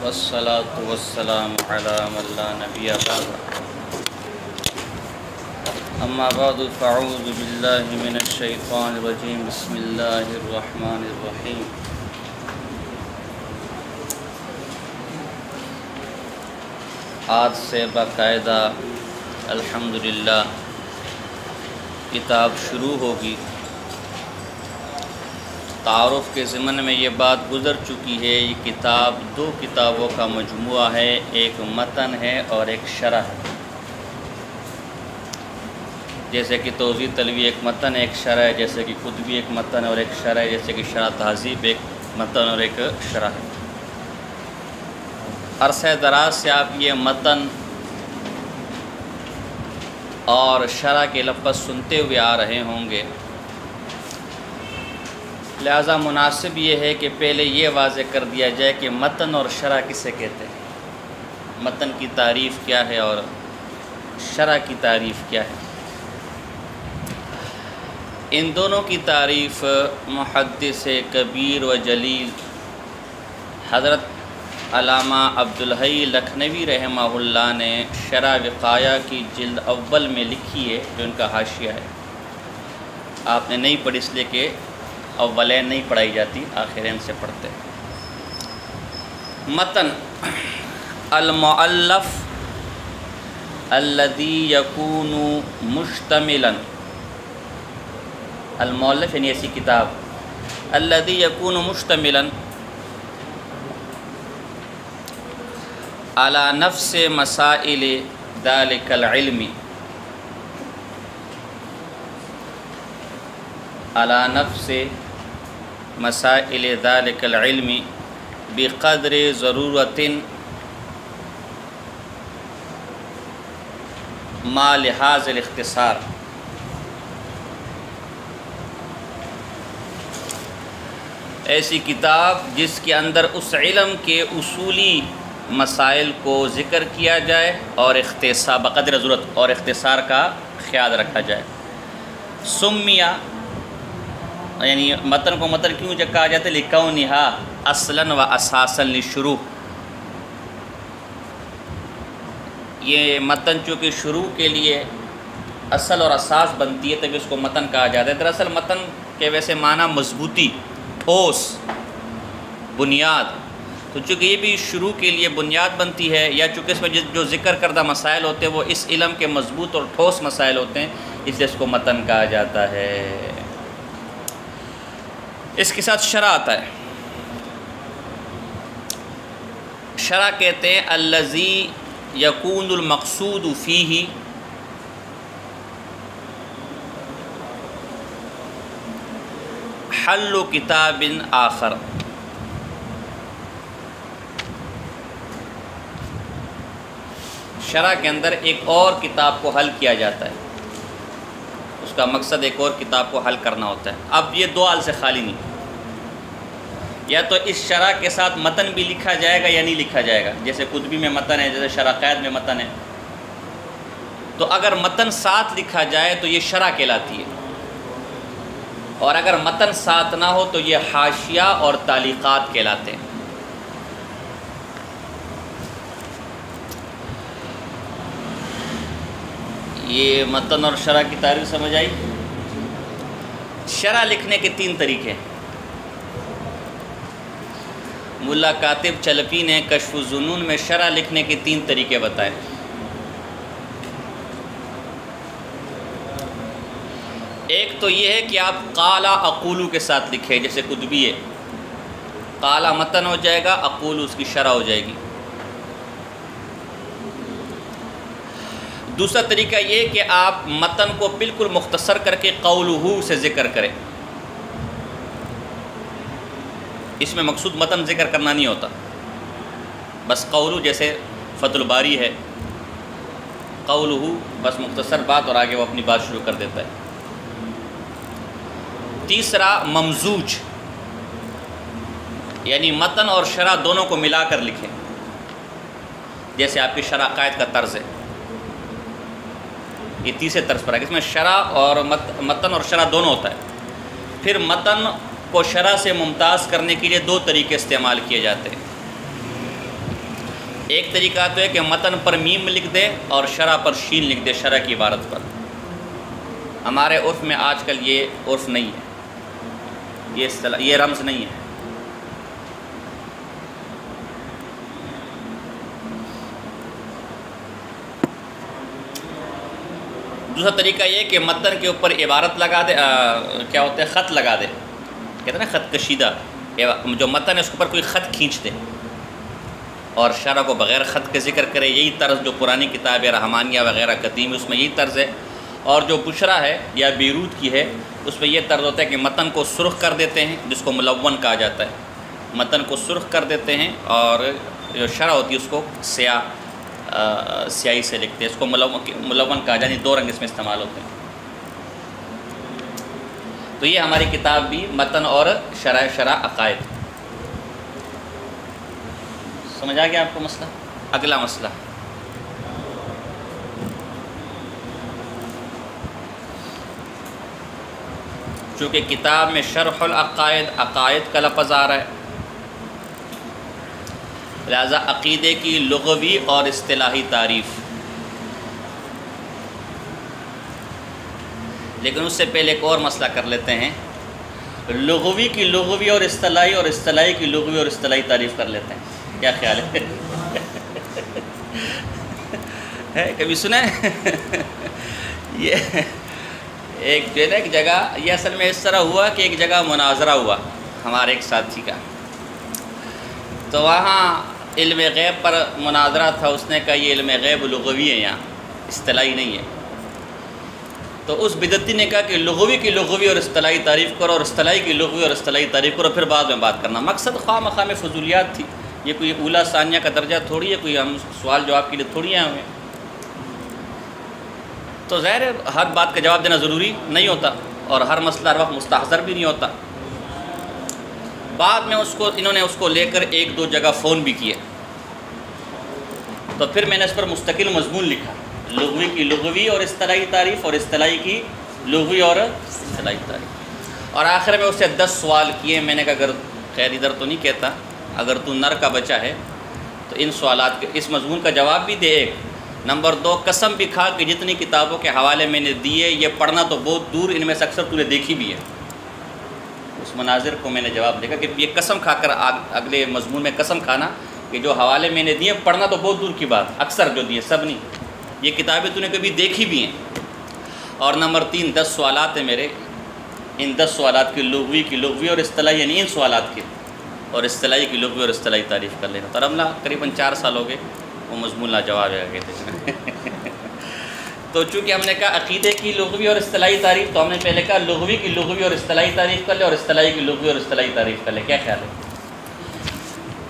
والصلاة والسلام على من لا نبي بعد اما بعد فاعوذ باللہ من الشیطان الرجیم بسم اللہ الرحمن الرحیم آج سے باقاعدہ الحمدللہ کتاب شروع ہوگی۔ تعارف کے ضمن میں یہ بات گزر چکی ہے، یہ کتاب دو کتابوں کا مجموعہ ہے، ایک متن ہے اور ایک شرح ہے۔ جیسے کہ توضیح تلوی ایک متن ایک شرح ہے، جیسے کہ قطبی ایک متن اور ایک شرح ہے، جیسے کہ شرح تہذیب ایک متن اور ایک شرح ہے۔ عرصہ دراز سے آپ یہ متن اور شرح کے لفظ سنتے ہوئے آ رہے ہوں گے، لہذا مناسب یہ ہے کہ پہلے یہ واضح کر دیا جائے کہ متن اور شرح کسے کہتے ہیں، متن کی تعریف کیا ہے اور شرح کی تعریف کیا ہے۔ ان دونوں کی تعریف محدث کبیر و جلیل حضرت علامہ عبدالحی لکھنوی رحمہ اللہ نے شرح وقایہ کی جلد اول میں لکھی ہے، جو ان کا حاشیہ ہے۔ آپ نے نہیں پڑھی اس لیے کہ اولین نہیں پڑھائی جاتی، آخرین سے پڑھتے ہیں۔ متن المؤلف الذي يكون مشتملا، المؤلف یعنی ایسی کتاب الذي يكون مشتملا على نفس مسائل ذلك العلم، على نفس مسائل ذلك العلم بقدر ضرورت ما لحاظ الاختصار۔ ایسی کتاب جس کے اندر اس علم کے اصولی مسائل کو ذکر کیا جائے اور اختصار بقدر ضرورت اور اختصار کا خیال رکھا جائے۔ سمیہ یعنی متن کو متن کیوں کہا جاتا ہے؟ لکونھا اصلا و اساسا للشروع، یہ متن چونکہ شروع کے لیے اصل اور اساس بنتی ہے تب اس کو متن کہا جاتا ہے۔ دراصل متن کے ویسے معنی مضبوطی، ٹھوس، بنیاد، تو چونکہ یہ بھی شروع کے لیے بنیاد بنتی ہے، یا چونکہ اس میں جو ذکر کردہ مسائل ہوتے ہیں وہ اس علم کے مضبوط اور ٹھوس مسائل ہوتے ہیں، اس لیے اس کو متن کہا جاتا ہے۔ اس کے ساتھ شرح آتا ہے۔ شرح کہتے ہیں الذی یکون المقصود فیہ حل کتاب آخر، شرح کے اندر ایک اور کتاب کو حل کیا جاتا ہے، اس کا مقصد ایک اور کتاب کو حل کرنا ہوتا ہے۔ اب یہ دو حال سے خالی نہیں، یا تو اس شرح کے ساتھ متن بھی لکھا جائے گا یا نہیں لکھا جائے گا، جیسے قطبی میں متن ہے، جیسے شرح قید میں متن ہے۔ تو اگر متن ساتھ لکھا جائے تو یہ شرح کہلاتی ہے، اور اگر متن ساتھ نہ ہو تو یہ حاشیہ اور تعلیقات کہلاتے ہیں۔ یہ متن اور شرح کی تعریف سمجھ آئی؟ شرح لکھنے کے تین طریقے ہیں۔ ملا کاتب چلپی نے کشف الظنون میں شرح لکھنے کے تین طریقے بتائے۔ ایک تو یہ ہے کہ آپ قال اقول کے ساتھ لکھیں، جیسے قطبی ہے، قال متن ہو جائے گا، اقول اس کی شرح ہو جائے گی۔ دوسرا طریقہ یہ کہ آپ متن کو بالکل مختصر کر کے قولہ سے ذکر کریں، اس میں مقصود متن ذکر کرنا نہیں ہوتا، بس قولہ جیسے فتح الباری ہے، قولہ بس مختصر بات اور آگے وہ اپنی بات شروع کر دیتا ہے۔ تیسرا ممزوج، یعنی متن اور شرح دونوں کو ملا کر لکھیں، جیسے آپ کی شرح قائد کا طرز ہے، یہ تیسرے طرز پر ہے، اس میں شرح اور متن اور شرح دونوں ہوتا ہے۔ پھر متن کو شرح سے ممتاز کرنے کے لیے دو طریقے استعمال کیے جاتے ہیں۔ ایک طریقہ تو ہے کہ متن پر میم لکھ دے اور شرح پر شین لکھ دے، شرح کی عبارت پر۔ ہمارے عرف میں آج کل یہ عرف نہیں ہے، یہ رمز نہیں ہے۔ دوسرا طریقہ یہ کہ متن کے اوپر عبارت لگا دے، کیا ہوتا ہے، خط لگا دے، کہتے ہیں نا خط کشیدہ، جو متن ہے اس کے اوپر کوئی خط کھینچ دے اور شرح کو بغیر خط کے ذکر کرے۔ یہی طرز جو پرانی کتاب رحمانیہ وغیرہ قدیم، اس میں یہی طرز ہے۔ اور جو بشرا ہے یا بیروت کی ہے، اس میں یہ طرز ہوتا ہے کہ متن کو سرخ کر دیتے ہیں، جس کو ملون کہا جاتا ہے، متن کو سرخ کر دیتے ہیں، اور جو شرح ہوتی ہے اس کو سیاہی سے لکھتے ہیں، اس کو ملون کہا جاتا ہے، دو رنگ اس میں استعمال ہوتے ہیں۔ تو یہ ہماری کتاب بھی متن اور شرح عقائد۔ سمجھ آ گیا آپ کو مسئلہ؟ اگلا مسئلہ، چونکہ کتاب میں شرح العقائد، عقائد کا لفظ آ رہا ہے، لہذا عقیدے کی لغوی اور اصطلاحی تعریف۔ لیکن اس سے پہلے ایک اور مسئلہ کر لیتے ہیں، لغوی کی لغوی اور اصطلاحی کی لغوی اور اصطلاحی تعریف کر لیتے ہیں۔ کیا خیال ہے؟ کبھی سنا ہے؟ یہ ایک جو ہے نا ایک جگہ، یہ اصل میں اس طرح ہوا کہ ایک جگہ مناظرہ ہوا ہمارے ایک ساتھی کا، تو وہاں علم غیب پر مناظرہ تھا۔ اس نے کہا یہ علم غیب لغوی ہے، یہاں اصطلاحی نہیں ہے۔ تو اس بدعتی نے کہا کہ لغوی کی لغوی اور اصطلاحی تعریف کرو، اور اصطلاحی کی لغوی اور اصطلاحی تعریف کرو، پھر بعد میں بات کرنا۔ مقصد خواہ مخواہ میں فضولیات تھی، یہ کوئی اولا ثانیہ کا درجہ تھوڑی ہے، کوئی ہم سوال جواب کے لیے تھوڑی ہیں ہمیں۔ تو ظاہر ہے ہر بات کا جواب دینا ضروری نہیں ہوتا، اور ہر مسئلہ ہر وقت مستحضر بھی نہیں ہوتا۔ بعد میں انہوں نے اس کو لے کر ایک دو جگہ فون بھی کیے، تو پھر میں نے اس پر مستقل مضمون لکھا، لغوی کی لغوی اور اصطلاحی تعریف، اور اصطلاحی کی لغوی اور اصطلاحی تعریف۔ اور آخر میں اس سے 10 سوال کیے۔ میں نے کہا اگر خیر ادھر تو نہیں کہتا، اگر تو نر کا بچہ ہے تو ان سوالات کے اس مضمون کا جواب بھی دے، ایک نمبر 2 قسم بھی کھا کہ جتنی کتابوں کے حوالے میں نے دیے، یہ پڑھنا تو بہت دور، ان میں سے اکثر تو نے دیکھی بھی ہے۔ اس مناظر کو میں نے جواب دیا کہ یہ قسم کھا کر اگلے مضمون میں قسم کھانا کہ جو حوالے میں نے دیے پڑھنا تو بہت دور کی بات، اکثر جو دیے سب نہیں، یہ کتابیں تو نے کبھی دیکھی بھی ہیں۔ اور نمبر 3 10 سوالات ہیں میرے، ان 10 سوالات کی لغوی اور اصطلاحی، یعنی ان سوالات کی اور اصطلاحی کی لغوی اور اصطلاحی تعریف کر لینا۔ تو رملہ قریباً 4 سال ہو گئے، وہ مضمون لاجواب ہے کہتے ہیں۔ تو چونکہ ہم نے کہا عقیدے کی لغوی اور اصطلاحی تعریف، تو ہم نے پہلے کہا لغوی کی لغوی اور اصطلاحی تعریف کر لے، اور اصطلاحی کی لغوی اور اصطلاحی تعریف کر لے۔ کیا خیال ہے؟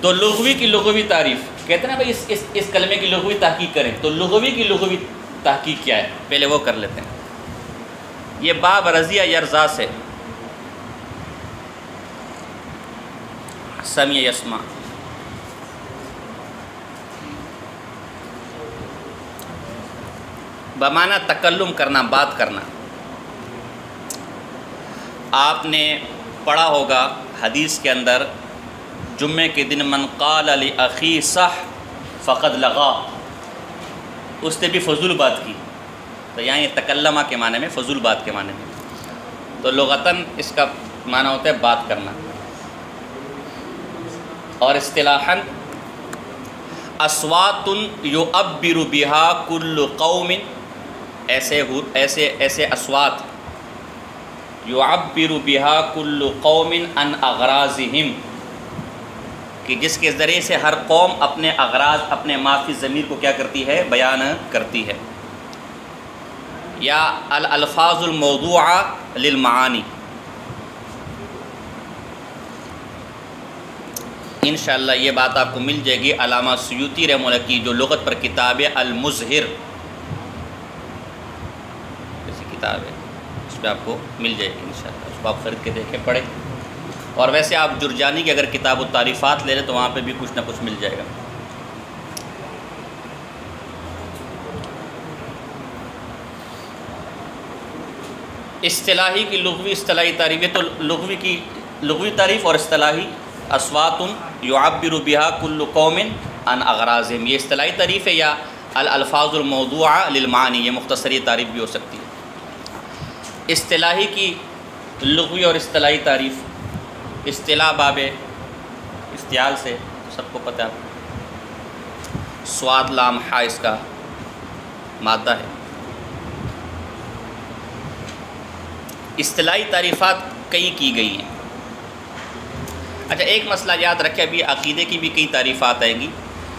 تو لغوی کی لغوی تعریف کہتے ہیں نا بھائی اس کلمے کی لغوی تحقیق کریں، تو لغوی کی لغوی تحقیق کیا ہے پہلے وہ کر لیتے ہیں۔ یہ باب رضیہ یرضا سے، سمع یسمع، بمعنی تکلم کرنا، بات کرنا۔ آپ نے پڑھا ہوگا حدیث کے اندر، جمعے کے دن من قال لأخی صح فقد لغا، اس نے بھی فضول بات کی۔ تو یہاں یہ تکلمہ کے معنی میں، فضول بات کے معنی میں، تو لغتاً اس کا معنی ہوتا ہے بات کرنا، اور اصطلاحاً اصوات یعبر بها کل قوم، ایسے اصوات یعبر بها کل قوم عن اغراضهم، کہ جس کے ذریعے سے ہر قوم اپنے اغراض، اپنے ما فی الضمیر کو کیا کرتی ہے، بیان کرتی ہے۔ یا الالفاظ الموضوعہ للمعانی، انشاءاللہ یہ بات آپ کو مل جائے گی علامہ سیوطی رحمہ اللہ کی جو لغت پر کتاب ہے المظہر، ایسی کتاب ہے، اس پہ آپ کو مل جائے گی انشاءاللہ، اس کو آپ خرید کے دیکھیں، پڑھیں۔ اور ویسے آپ جرجانی کی اگر کتاب التعریفات لے لیں تو وہاں پہ بھی کچھ نہ کچھ مل جائے گا۔ اصطلاحی کی لغوی اصطلاحی تعریف، تو لغوی کی لغوی تعریف اور اصطلاحی اصوات یعبر بها کل قوم عن اغراضهم، یہ اصطلاحی تعریف ہے، یا الالفاظ الموضوعہ للمعانی، یہ مختصری تعریف بھی ہو سکتی ہے۔ اصطلاحی کی لغوی اور اصطلاحی تعریف، اصطلاح باب استعال سے سب کو پتہ ہے، سواد لام ہا اس کا مادہ ہے۔ اصطلاحی تعریفات کئی کی گئی ہیں۔ اچھا ایک مسئلہ یاد رکھے، ابھی عقیدے کی بھی کئی تعریفات آئیں گی۔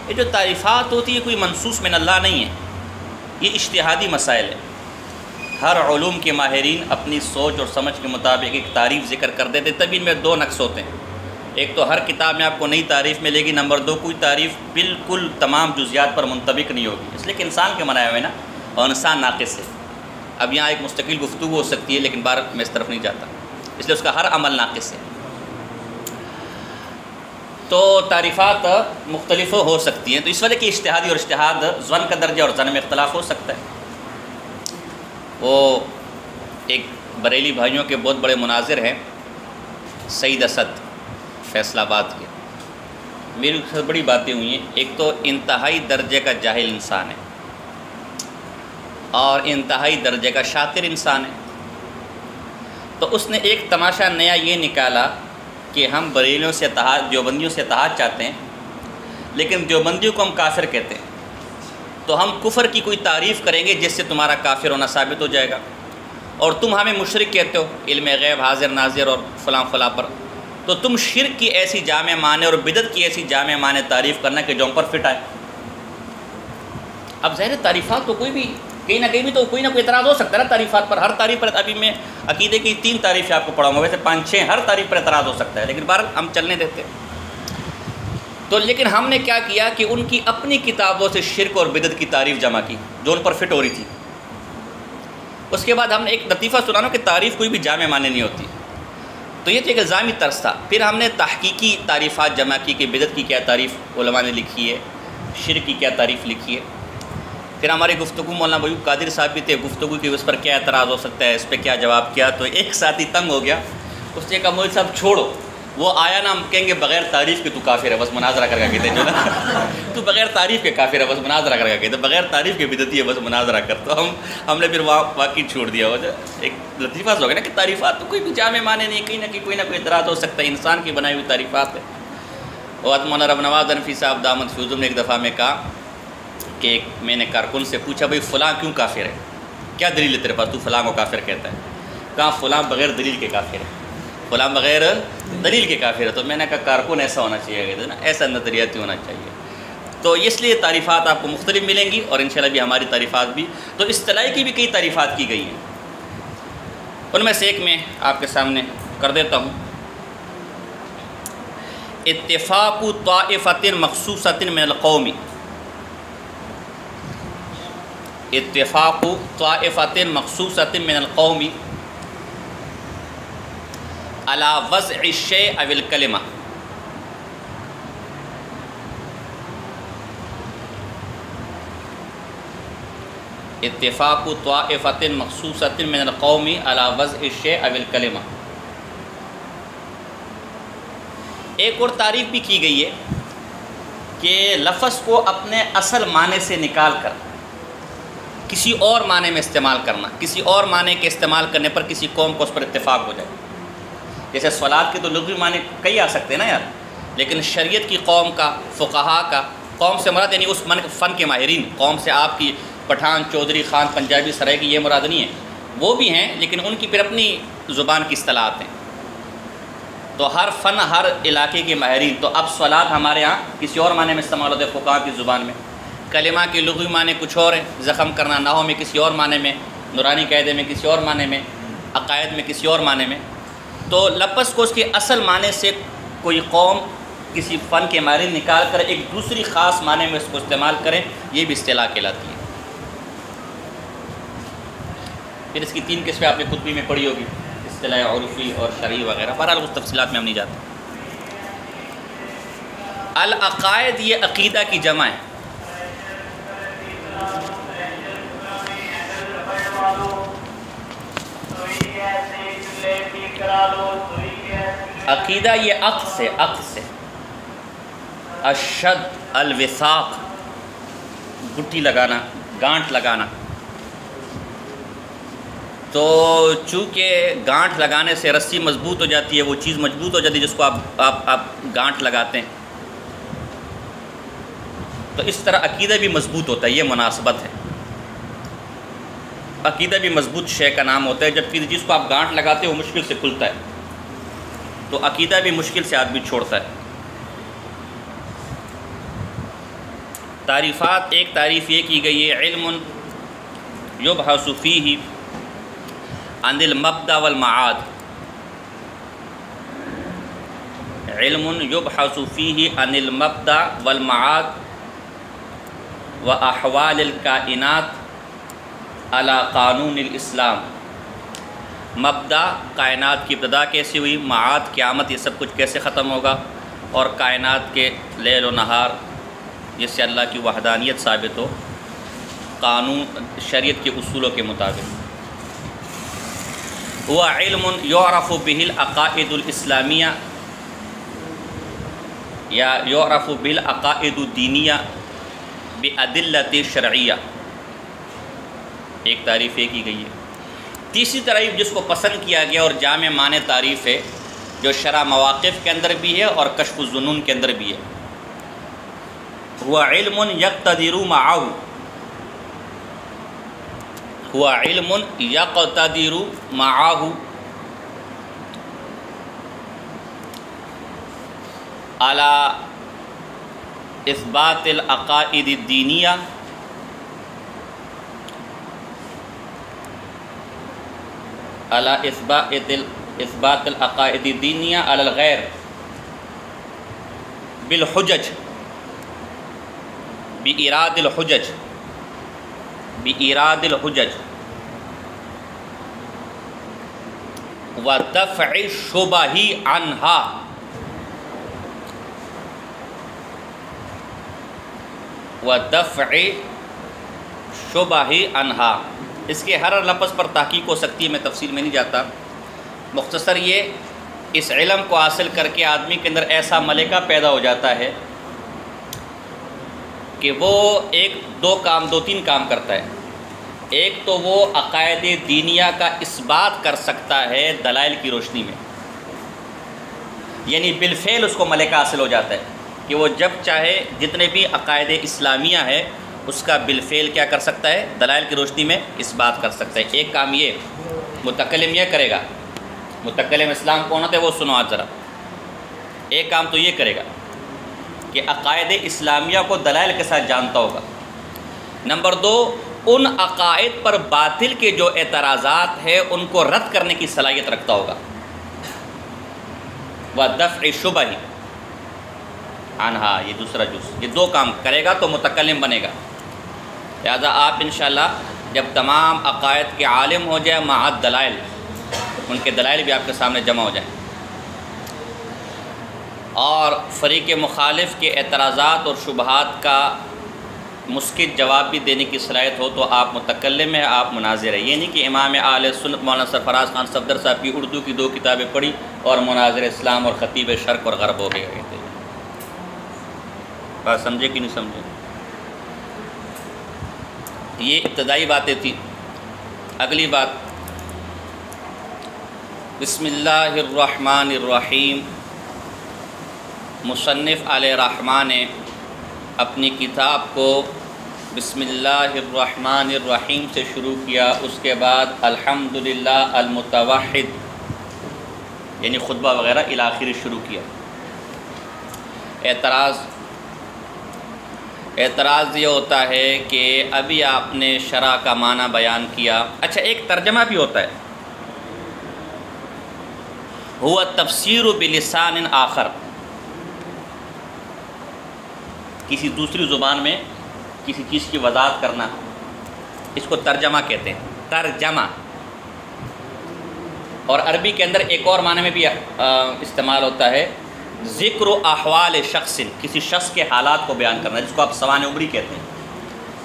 یہ جو تعریفات ہوتی ہے کوئی منصوص من اللہ نہیں ہے، یہ اجتہادی مسائل ہے۔ ہر علوم کے ماہرین اپنی سوچ اور سمجھ کے مطابق ایک تعریف ذکر کر دیتے، تب ان میں دو نقص ہوتے ہیں۔ ایک تو ہر کتاب میں آپ کو نئی تعریف ملے گی، نمبر دو کوئی تعریف بالکل تمام جزیات پر منطبق نہیں ہوگی، اس لیے کہ انسان کے بنائے ہوئے نا، اور انسان ناقص ہے۔ اب یہاں ایک مستقل گفتگو ہو سکتی ہے، لیکن بار میں اس طرف نہیں جاتا، اس لیے اس کا ہر عمل ناقص ہے۔ تو تعریفات مختلف ہو سکتی ہیں، تو اس وجہ کہ اجتہادی اور اجتہاد ظن کا درجہ اور ظن میں اختلاف ہو سکتا ہے۔ وہ ایک بریلی بھائیوں کے بہت بڑے مناظر ہیں، سعید اسد فیصل آباد کے، میری سے بڑی باتیں ہوئی ہیں۔ ایک تو انتہائی درجے کا جاہل انسان ہے اور انتہائی درجے کا شاطر انسان ہے۔ تو اس نے ایک تماشا نیا یہ نکالا کہ ہم بریلیوں سے اتحاد، دیوبندیوں سے اتحاد چاہتے ہیں، لیکن دیوبندیوں کو ہم کافر کہتے ہیں، تو ہم کفر کی کوئی تعریف کریں گے جس سے تمہارا کافر ہونا ثابت ہو جائے گا، اور تم ہمیں مشرک کہتے ہو علم غیب حاضر ناظر اور فلاں فلاں پر، تو تم شرک کی ایسی جامع معنی اور بدعت کی ایسی جامع معنی تعریف کرنا کہ جو ہم پر فٹ آئے۔ اب ظاہر تعریفات تو کوئی بھی کہیں نہ کہیں بھی تو کوئی نہ کوئی اعتراض ہو سکتا ہے نا تعریفات پر، ہر تعریف پر۔ ابھی میں عقیدے کی 3 تعریفیں آپ کو پڑھاؤں گا، ویسے 5-6، ہر تعریف پر اعتراض ہو سکتا ہے، لیکن بہرحال ہم چلنے دیتے ہیں۔ تو لیکن ہم نے کیا کیا کہ ان کی اپنی کتابوں سے شرک اور بدعت کی تعریف جمع کی جو ان پر فٹ ہو رہی تھی۔ اس کے بعد ہم نے ایک لطیفہ سنانا کہ تعریف کوئی بھی جامع معنی نہیں ہوتی، تو یہ تو ایک الزامی طرز تھا۔ پھر ہم نے تحقیقی تعریفات جمع کی کہ بدعت کی کیا تعریف علماء نے لکھی ہے، شرک کی کیا تعریف لکھی ہے۔ پھر ہماری گفتگو مولانا ایوب قادری صاحب بھی تھے، گفتگو کی اس پر کیا اعتراض ہو سکتا ہے، اس پہ کیا جواب کیا۔ تو ایک ساتھی تنگ ہو گیا، اس نے کہا مولوی صاحب چھوڑو، وہ آیا نا ہم کہیں گے بغیر تعریف کے تو کافر ہے، بس مناظرہ کر کے کہتے ہیں جو نا تو بغیر تعریف کے کافر ہے، بس مناظرہ کر کے کہتے ہیں، بغیر تعریف کے بدعتی ہے، بس مناظرہ کر۔ تو ہم نے پھر واقعی چھوڑ دیا۔ وہ ایک لطیفہ ہو گیا نا کہ تعریفات تو کوئی بھی جامع معنی نہیں، کہیں نہ کہیں کوئی نہ کوئی اعتراض ہو سکتا ہے، انسان کی بنائی ہوئی تعریفات ہے۔ اور مولانا رب نواز حنفی صاحب دامت فیض نے ایک دفعہ میں کہا کہ میں نے کارکن سے پوچھا بھائی فلاں کیوں کافر ہے، کیا دلیل ہے تیرے پاس، تو فلاں کو کافر کہتا ہے؟ کہا فلاں بغیر دلیل کے کافر ہے، فلاں بغیر دلیل کے کافر ہے۔ تو میں نے کہا کارکن ایسا ہونا چاہیے، کہتے ہیں نا ایسا نظریاتی ہونا چاہیے۔ تو اس لیے تعریفات آپ کو مختلف ملیں گی، اور انشاءاللہ بھی ہماری تعریفات بھی۔ تو اصطلاحی کی بھی کئی تعریفات کی گئی ہیں، ان میں سے ایک میں آپ کے سامنے کر دیتا ہوں۔ اتفاق طائفۃ مخصوصۃ من القوم، اتفاق طائفۃ مخصوصۃ من القوم علی وضع الشیء او الکلمہ، اتفاق طائفۃ مخصوصۃ من القوم علی وضع الشیء او الکلمہ۔ ایک اور تعریف بھی کی گئی ہے کہ لفظ کو اپنے اصل معنی سے نکال کر کسی اور معنی میں استعمال کرنا، کسی اور معنی کے استعمال کرنے پر کسی قوم کو اس پر اتفاق ہو جائے۔ جیسے صلاۃ کے تو لغوی معنی کئی آ سکتے ہیں نا یار، لیکن شریعت کی قوم کا، فقہا کا، قوم سے مراد یعنی اس فن کے ماہرین، قوم سے آپ کی پٹھان، چودھری، خان، پنجابی، سرائے کی یہ مراد نہیں ہے، وہ بھی ہیں لیکن ان کی پھر اپنی زبان کی اصطلاحات ہیں۔ تو ہر فن، ہر علاقے کے ماہرین، تو اب صلاۃ ہمارے ہاں کسی اور معنی میں استعمال ہوتا ہے فقہا کی زبان میں، کلمہ کے لغوی معنی کچھ اور ہے، زخم کرنا نحو میں کسی اور معنی میں، نورانی قاعدے میں کسی اور معنی میں، عقائد میں کسی اور معنی میں۔ تو لفظ کو اس کے اصل معنی سے کوئی قوم کسی فن کے ماہر نکال کر ایک دوسری خاص معنی میں اس کو استعمال کریں، یہ بھی اصطلاح کہلاتی ہے۔ پھر اس کی 3 قسمیں آپ نے خطبی میں پڑھی ہوگی، اصطلاح عرفی اور شرعی وغیرہ، بہرحال اس تفصیلات میں ہم نہیں جاتے۔ العقائد یہ عقیدہ کی جمع ہے۔ عقیدہ یہ عقد سے الشد الوثاق، گٹی لگانا، گانٹھ لگانا۔ تو چونکہ گانٹھ لگانے سے رسی مضبوط ہو جاتی ہے، وہ چیز مضبوط ہو جاتی ہے جس کو آپ گانٹھ لگاتے ہیں، تو اس طرح عقیدہ بھی مضبوط ہوتا ہے۔ یہ مناسبت ہے، عقیدہ بھی مضبوط شے کا نام ہوتا ہے، جبکہ جس کو آپ گانٹھ لگاتے ہیں وہ مشکل سے کھلتا ہے، تو عقیدہ بھی مشکل سے آدمی چھوڑتا ہے۔ تعریفات، ایک تعریف یہ کی گئی ہے، علم یبحث فیہ عن المبدأ والمعاد، علم یبحث فیہ عن المبدأ والمعاد واحوال الکائنات علی قانون الاسلام۔ مبدأ، کائنات کی ابتدا کیسے ہوئی، معاد، قیامت، یہ سب کچھ کیسے ختم ہوگا، اور کائنات کے لیل و نہار جس سے اللہ کی وحدانیت ثابت ہو، قانون شریعت کے اصولوں کے مطابق۔ وہ علم یعرف بہ العقائد الاسلامیہ یا یعرف بہ العقائد الدینیہ بأدلۃ شرعیہ، ایک تعریف یہ کی گئی ہے۔ تیسری تعریف جس کو پسند کیا گیا اور جامع معنی تعریف ہے، جو شرع مواقف کے اندر بھی ہے اور کشف الظنون کے اندر بھی ہے، ہوا علم یقتدر معہ، ہوا علم یقتدر معہ علی اثبات العقائد الدینیہ علی اثبات العقائد الدینیہ علی الغیر بالحجج، بإیراد الحجج، بإیراد الحجج ودفع الشبہ عنہا، ودفع شبہ عنہا۔ اس کے ہر لفظ پر تحقیق ہو سکتی ہے، میں تفصیل میں نہیں جاتا، مختصر یہ، اس علم کو حاصل کر کے آدمی کے اندر ایسا ملکہ پیدا ہو جاتا ہے کہ وہ دو تین کام کرتا ہے۔ ایک تو وہ عقائد دینیہ کا اثبات کر سکتا ہے دلائل کی روشنی میں، یعنی بالفعل اس کو ملکہ حاصل ہو جاتا ہے کہ وہ جب چاہے جتنے بھی عقائد اسلامیہ ہے اس کا بالفعل کیا کر سکتا ہے، دلائل کی روشنی میں اثبات کر سکتا ہے۔ ایک کام یہ متکلم یہ کرے گا، متکلم اسلام کون ہوتا ہے وہ سنو آج ذرا، ایک کام تو یہ کرے گا کہ عقائد اسلامیہ کو دلائل کے ساتھ جانتا ہوگا۔ نمبر دو، ان عقائد پر باطل کے جو اعتراضات ہیں ان کو رد کرنے کی صلاحیت رکھتا ہوگا، وَدَفْعِ شُبَہِ عنہا، یہ دوسرا جز، یہ دو کام کرے گا تو متکلم بنے گا۔ لہذا آپ انشاءاللہ جب تمام عقائد کے عالم ہو جائے معاد دلائل، ان کے دلائل بھی آپ کے سامنے جمع ہو جائیں، اور فریق مخالف کے اعتراضات اور شبہات کا مسکت جواب بھی دینے کی صلاحیت ہو تو آپ متکلم ہیں، آپ مناظر ہیں۔ یہ نہیں کہ امام اہل سنت مولانا سرفراز خان صفدر صاحب کی اردو کی 2 کتابیں پڑھی اور مناظر اسلام اور خطیب شرق اور غرب ہو گئے تھے۔ بات سمجھے کہ نہیں سمجھے؟ یہ ابتدائی باتیں تھیں۔ اگلی بات، بسم اللہ الرحمن الرحیم، مصنف علیہ رحمٰن نے اپنی کتاب کو بسم اللہ الرحمن الرحیم سے شروع کیا، اس کے بعد الحمدللہ المتوحد یعنی خطبہ وغیرہ الی آخر شروع کیا۔ اعتراض یہ ہوتا ہے کہ ابھی آپ نے شرع کا معنی بیان کیا، اچھا ایک ترجمہ بھی ہوتا ہے، ہوا تفسیر بلسان آخر، کسی دوسری زبان میں کسی چیز کی وضاحت کرنا، اس کو ترجمہ کہتے ہیں، ترجمہ۔ اور عربی کے اندر ایک اور معنی میں بھی استعمال ہوتا ہے، ذکر احوال شخص، کسی شخص کے حالات کو بیان کرنا، جس کو آپ سوانح عمری کہتے ہیں۔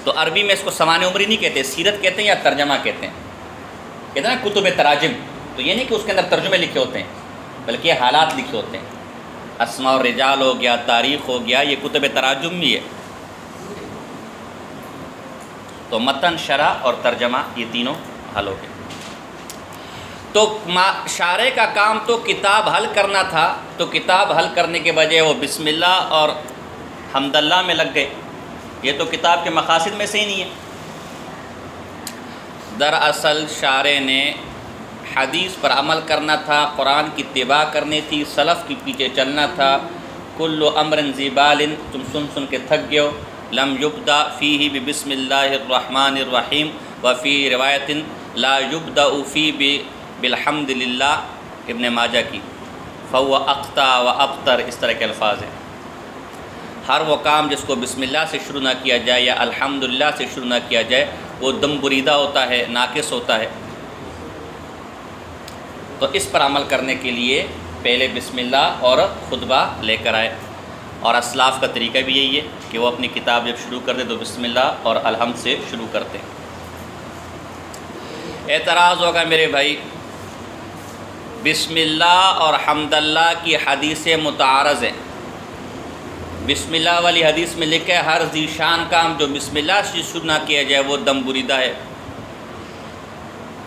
تو عربی میں اس کو سوانح عمری نہیں کہتے، سیرت کہتے ہیں یا ترجمہ کہتے ہیں، کہتے ہیں نا کتب تراجم، تو یہ نہیں کہ اس کے اندر ترجمے لکھے ہوتے ہیں بلکہ حالات لکھے ہوتے ہیں۔ اسماء الرجال ہو گیا، تاریخ ہو گیا، یہ کتب تراجم بھی ہے۔ تو متن، شرح اور ترجمہ یہ تینوں حل ہو گئے۔ تو شارح کا کام تو کتاب حل کرنا تھا، تو کتاب حل کرنے کے بجائے وہ بسم اللہ اور حمد اللہ میں لگ گئے۔ یہ تو کتاب کے مقاصد میں سے ہی نہیں ہے۔ دراصل شارح نے حدیث پر عمل کرنا تھا، قرآن کی اتباع کرنی تھی، سلف کے پیچھے چلنا تھا۔ کل امر ذیبال، تم سن کے تھک گئے ہو۔ لم یبدا فیہ ببسم اللہ الرحمن الرحیم، وفی روایت لا یبدا فی بالحمد للہ، ابن ماجہ کی، فہو اقطع و ابتر، اس طرح کے الفاظ ہیں۔ ہر وہ کام جس کو بسم اللہ سے شروع نہ کیا جائے یا الحمدللہ سے شروع نہ کیا جائے وہ دم بریدہ ہوتا ہے، ناقص ہوتا ہے۔ تو اس پر عمل کرنے کے لیے پہلے بسم اللہ اور خطبہ لے کر آئے، اور اسلاف کا طریقہ بھی یہی ہے کہ وہ اپنی کتاب جب شروع کرتے تو بسم اللہ اور الحمد سے شروع کرتے ہیں۔ اعتراض ہوگا میرے بھائی، بسم اللہ اور حمد اللہ کی حدیثیں متعارض ہیں۔ بسم اللہ والی حدیث میں لکھا ہے ہر ذی شان کام جو بسم اللہ سے شروع نہ کیا جائے وہ دم بریدہ ہے،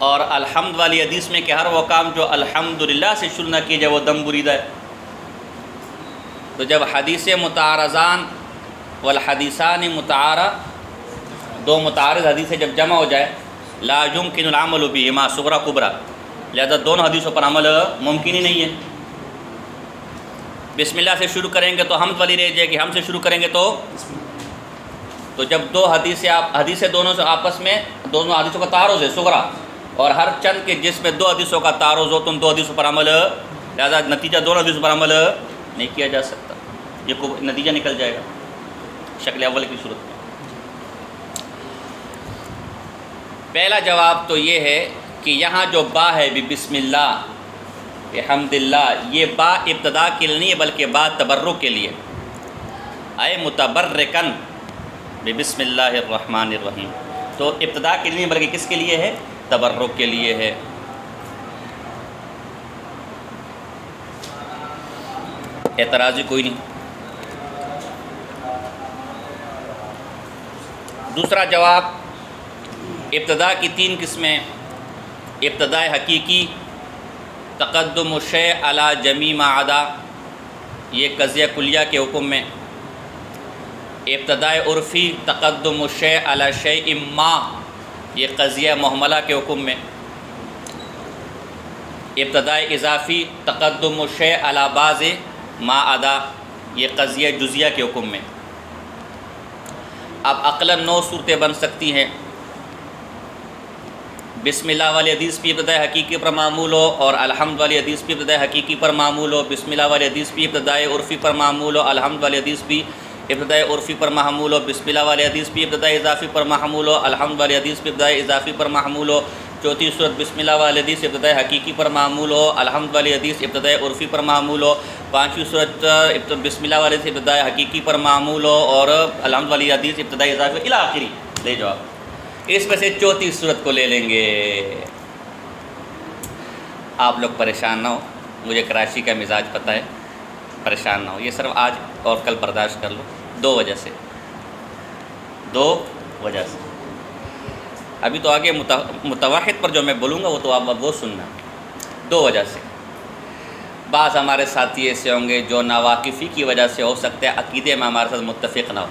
اور الحمد والی حدیث میں کہ ہر وہ کام جو الحمدللہ سے شروع نہ کیا جائے وہ دم بریدہ ہے۔ تو جب حدیث متعارضان والحدیثان متعارض، دو متعارض حدیثیں جب جمع ہو جائے، لا یمکن العمل بہما صغرا کبرا، لہذا دونوں حدیثوں پر عمل ممکن ہی نہیں ہے۔ بسم اللہ سے شروع کریں گے تو حمد والی رہ جائے گی، ہم سے شروع کریں گے تو جب دو حدیثیں دونوں سے آپس میں دونوں حدیثوں کا تعارض ہے صغرا، اور ہر چند کے جس میں دو حدیثوں کا تعارض ہو تو ان دو حدیثوں پر عمل، لہذا نتیجہ دونوں حدیثوں پر عمل نہیں کیا جا سکتا، یہ نتیجہ نکل جائے گا شکل اول کی صورت میں۔ پہلا جواب تو یہ ہے کہ یہاں جو با ہے بسم اللہ بحمد اللہ، یہ با ابتدا کے لیے نہیں ہے بلکہ با تبرک کے لیے، اے متبرکن بسم اللہ الرحمن الرحیم، تو ابتدا کے لیے نہیں بلکہ کس کے لیے ہے؟ تبرک کے لیے ہے۔ اعتراضی کوئی نہیں۔ دوسرا جواب، ابتدا کی تین قسمیں، ابتداء حقیقی، تقدم الشیء علی جمیع ما عدا، یہ قضیہ کلیہ کے حکم میں، ابتداء عرفی، تقدم الشیء علی شیء ما، یہ قضیہ محملہ کے حکم میں، ابتداء اضافی، تقدم الشیء علی بعض ما عدا، یہ قضیہ جزیہ کے حکم میں۔ اب عقلاً 9 صورتیں بن سکتی ہیں۔ بسم اللہ والی حدیث بھی ابتداء حقیقی پر معمول ہو، اور الحمد والی حدیث بھی ابتداء حقیقی پر معمول ہو، بسم اللہ والی حدیث بھی ابتداء عرفی پر معمول ہو، الحمد والی حدیث بھی ابتداء عرفی پر محمول ہو، بسم اللہ والی حدیث بھی ابتداء اضافی پر محمول ہو، الحمد والی حدیث بھی ابتداء اضافی پر محمول ہو۔ چوتھی صورت، بسم اللہ والی حدیث ابتداء حقیقی پر معمول ہو، الحمد والی حدیث ابتداء عرفی پر معمول ہو۔ پانچویں صورت، بسم اللہ والی حدیث ابتداء حقیقی پر معمول ہو اور الحمد والی حدیث ابتداء اضافی الی آخری۔ لے جواب، اس میں سے چوتھی صورت کو لے لیں گے۔ آپ لوگ پریشان نہ ہو، مجھے کراچی کا مزاج پتہ ہے، پریشان نہ ہو، یہ صرف آج اور کل برداشت کر لو، دو وجہ سے۔ ابھی تو آگے متوحد پر جو میں بولوں گا وہ تو آپ وہ سننا۔ 2 وجہ سے، بعض ہمارے ساتھی ایسے ہوں گے جو ناواقفی کی وجہ سے ہو سکتا ہے عقیدے میں ہمارے ساتھ متفق نہ ہو،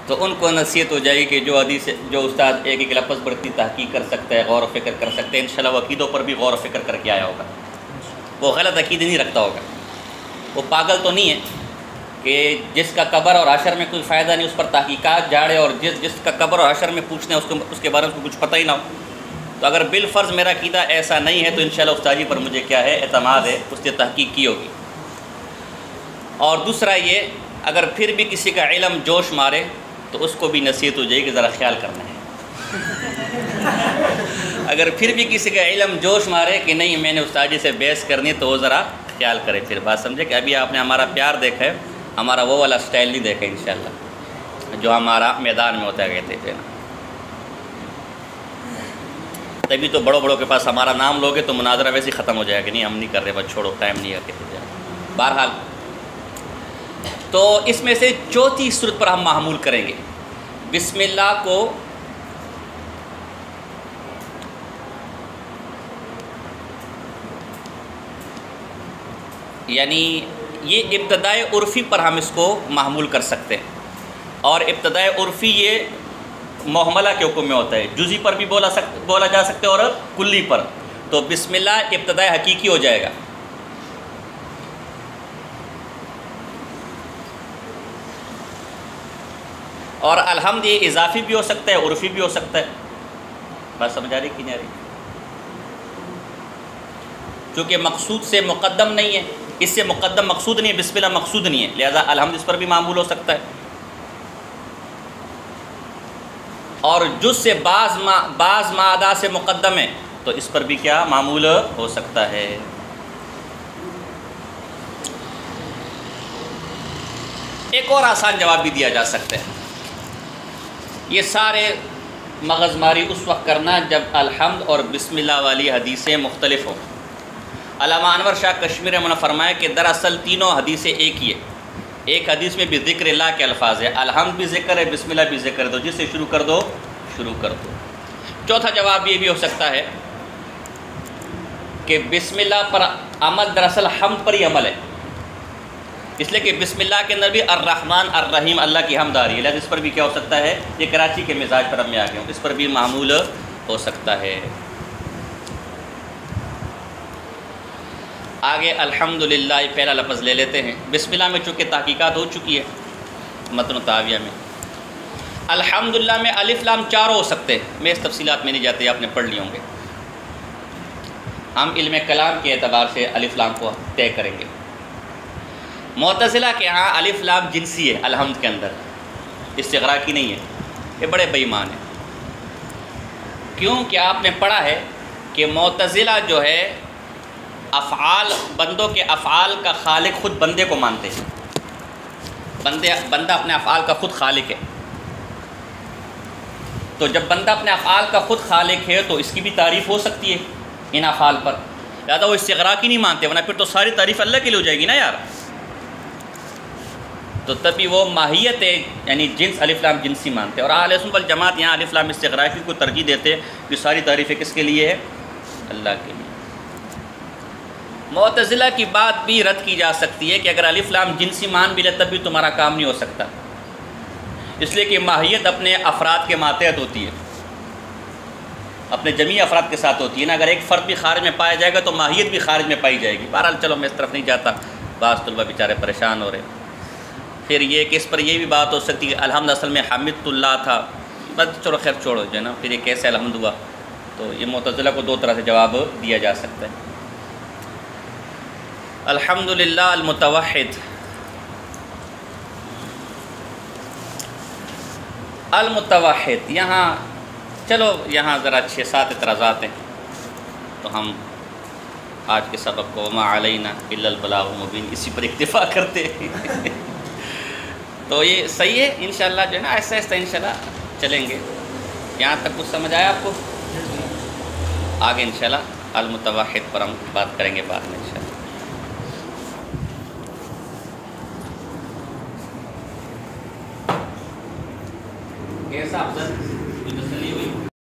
تو ان کو نصیحت ہو جائے گی کہ جو حدیث جو استاد ایک ایک لفظ پر اتنی تحقیق کر سکتا ہے، غور و فکر کر سکتے ہیں، انشاءاللہ وہ عقیدوں پر بھی غور و فکر کر کے آیا ہوگا، وہ غلط عقیدے نہیں رکھتا ہوگا، وہ پاگل تو نہیں ہے کہ جس کا قبر اور حشر میں کوئی فائدہ نہیں اس پر تحقیقات جھاڑے، اور جس کا قبر اور حشر میں پوچھنے اس کے بارے میں کچھ پتہ ہی نہ ہو۔ تو اگر بالفرض میرا عقیدہ ایسا نہیں ہے تو انشاءاللہ استاد جی پر مجھے کیا ہے، اعتماد ہے، اس نے تحقیق کی ہوگی۔ اور دوسرا یہ، اگر پھر بھی کسی کا علم جوش مارے تو اس کو بھی نصیحت ہو جائے کہ ذرا خیال کرنا ہے۔ اگر پھر بھی کسی کا علم جوش مارے کہ نہیں میں نے استاد جی سے بحث کرنی تو وہ ذرا خیال کرے، پھر بات سمجھے کہ ابھی آپ نے ہمارا پیار دیکھا ہے، ہمارا وہ والا سٹائل نہیں دیکھا انشاءاللہ جو ہمارا میدان میں ہوتا ہے، کہتے تھے نا۔ تبھی تو بڑوں کے پاس ہمارا نام لوگے تو مناظرہ ویسے ہی ختم ہو جائے گا کہ نہیں ہم نہیں کر رہے، بس چھوڑو، ٹائم نہیں ہے، کہتے تھے۔ بہرحال تو اس میں سے چوتھی صورت پر ہم معمول کریں گے. بسم اللہ کو یعنی یہ ابتدائے عرفی پر ہم اس کو معمول کر سکتے ہیں، اور ابتدائے عرفی یہ محملہ کے حکم میں ہوتا ہے، جزئی پر بھی بولا جا سکتا ہے اور کلی پر. تو بسم اللہ ابتدائے حقیقی ہو جائے گا. اور الحمد یہ اضافی بھی ہو سکتا ہے، عرفی بھی ہو سکتا ہے. بات سمجھ آ رہی کہ نہیں آ رہی؟ چونکہ مقصود سے مقدم نہیں ہے، اس سے مقدم مقصود نہیں ہے، بسم اللہ مقصود نہیں ہے، لہذا الحمد اس پر بھی معمول ہو سکتا ہے. اور جز سے بعض مادہ سے مقدم ہے تو اس پر بھی کیا معمول ہو سکتا ہے. ایک اور آسان جواب بھی دیا جا سکتا ہے. یہ سارے مغز ماری اس وقت کرنا جب الحمد اور بسم اللہ والی حدیثیں مختلف ہوں. علامہ انور شاہ کشمیری نے فرمایا کہ دراصل تینوں حدیثیں ایک ہی ہے. ایک حدیث میں بھی ذکر اللہ کے الفاظ ہے، الحمد بھی ذکر ہے، بسم اللہ بھی ذکر دو، جس سے شروع کر دو شروع کر دو. چوتھا جواب یہ بھی ہو سکتا ہے کہ بسم اللہ پر عمل دراصل حمد پر ہی عمل ہے، اس لیے کہ بسم اللہ کے اندر بھی الرحمن الرحیم اللہ کی حمد آ رہی ہے، لہذا اس پر بھی کیا ہو سکتا ہے، یہ کراچی کے مزاج پر ہم میں آ گئے ہوں، اس پر بھی معمول ہو سکتا ہے. آگے الحمدللہ پہلا لفظ لے لیتے ہیں. بسم اللہ میں چونکہ تحقیقات ہو چکی ہے متن و تاویہ میں. الحمدللہ میں الف لام چاروں ہو سکتے ہیں، میں اس تفصیلات میں نہیں جاتے، آپ نے پڑھ لیے ہوں گے. ہم علم کلام کے اعتبار سے الف لام کو طے کریں گے. معتزلہ کے ہاں الف لام جنسی ہے الحمد کے اندر، استغراقی نہیں ہے. یہ بڑے بے ایمان ہیں. کیوں کہ آپ نے پڑھا ہے کہ معتزلہ جو ہے افعال، بندوں کے افعال کا خالق خود بندے کو مانتے ہیں. بندہ اپنے افعال کا خود خالق ہے. تو جب بندہ اپنے افعال کا خود خالق ہے تو اس کی بھی تعریف ہو سکتی ہے ان افعال پر، لہٰذا وہ استغراقی نہیں مانتے، ورنہ پھر تو ساری تعریف اللہ کے لیے ہو جائے گی نا یار. تو تبھی وہ ماہیت ہے یعنی جنس الف لام جنسی مانتے ہیں. اور اہل سنت والجماعت یہاں الف لام استغراقی کو ترجیح دیتے کہ ساری تعریفیں کس کے لیے ہے، اللہ کے لیے. معتزلہ کی بات بھی رد کی جا سکتی ہے کہ اگر الف لام جنسی مان بھی لے تب بھی تمہارا کام نہیں ہو سکتا، اس لیے کہ ماہیت اپنے افراد کے ماتحت ہوتی ہے، اپنے جمیع افراد کے ساتھ ہوتی ہے نا. اگر ایک فرد بھی خارج میں پایا جائے گا تو ماہیت بھی خارج میں پائی جائے گی. بہرحال چلو میں اس طرف نہیں جاتا، بعض طلبہ بیچارے پریشان ہو رہے. پھر یہ کہ اس پر یہ بھی بات ہو سکتی ہے کہ الحمد اصل میں حمد اللہ تھا، بس چلو خیر چھوڑو جو ہے نا، پھر یہ کیسے الحمد ہوا. تو یہ معتزلہ کو دو طرح سے جواب دیا جا سکتا ہے. الحمدللہ المتوحد. المتوحد یہاں چلو یہاں ذرا 6-7 اعتراضات ہیں، تو ہم آج کے سبق کو وما علینا الا البلاغ المبین اسی پر اکتفا کرتے ہیں. تو یہ صحیح ہے انشاءاللہ جو ہے نا، آہستہ آہستہ انشاءاللہ چلیں گے. یہاں تک کچھ سمجھ آیا آپ کو؟ آگے انشاءاللہ المتوحد پر ہم بات کریں گے بعد میں انشاءاللہ. کیسا افضل